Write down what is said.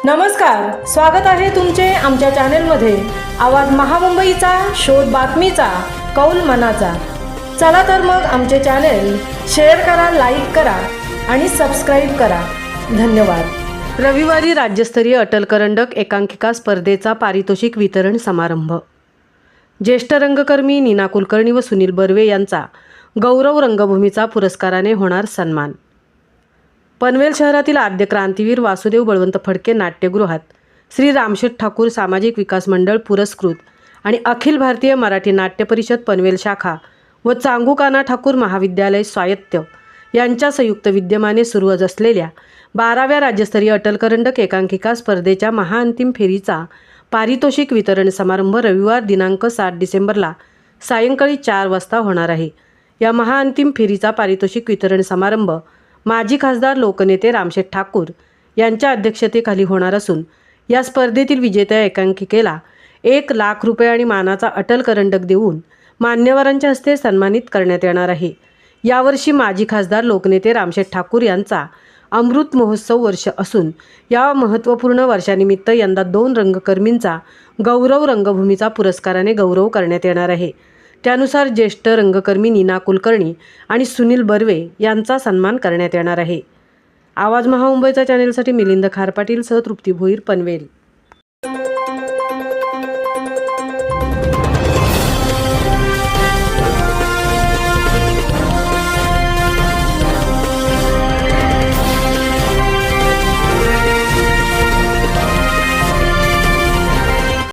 नमस्कार, स्वागत आहे तुमचे आमच्या चॅनेलमध्ये। आवाज महामुंबईचा, शोध बातमीचा, कौल मनाचा। चला तर मग आमचे चॅनेल शेअर करा, लाईक करा आणि सबस्क्राईब करा। धन्यवाद। रविवारी राज्यस्तरीय अटल करंडक एकांकिका स्पर्धेचा पारितोषिक वितरण समारंभ। ज्येष्ठ रंगकर्मी नीना कुलकर्णी व सुनील बर्वे यांचा गौरव रंगभूमीचा पुरस्काराने होणार सन्मान। पनवेल शहरातील आद्य क्रांतीवीर वासुदेव बळवंत फडके नाट्यगृहात श्री रामशेठ ठाकूर सामाजिक विकास मंडळ पुरस्कृत आणि अखिल भारतीय मराठी नाट्य परिषद पनवेल शाखा व चांगुकाना ठाकूर महाविद्यालय स्वायत्त यांच्या संयुक्त विद्यमाने सुरू असलेल्या 12व्या राज्यस्तरीय अटल करंडक एकांकिका स्पर्धेच्या महाअंतिम फेरीचा पारितोषिक वितरण समारंभ रविवार दिनांक 7 डिसेंबरला सायंकाळी 4 वाजता होणार आहे। या महाअंतिम फेरीचा पारितोषिक वितरण समारंभ माजी खासदार लोकनेते रामशेठ ठाकूर यांच्या अध्यक्षतेखाली होणार असून या स्पर्धेतील विजेत्या एकांकिकेला 1 लाख रुपये आणि मानाचा अटल करंडक देऊन मान्यवरांच्या हस्ते सन्मानित करण्यात येणार आहे। यावर्षी माजी खासदार लोकनेते रामशेठ ठाकूर यांचा अमृत महोत्सव वर्ष असून या महत्त्वपूर्ण वर्षानिमित्त यंदा 2 रंगकर्मींचा गौरव रंगभूमीचा पुरस्काराने गौरव करण्यात येणार आहे। त्यानुसार ज्येष्ठ रंगकर्मी नीना कुलकर्णी आणि सुनील बर्वे यांचा सन्मान करण्यात येणार आहे। आवाज महामुंबईचा चॅनेलसाठी मिलिंद खारपाटील सह तृप्ती भोईर, पनवेल।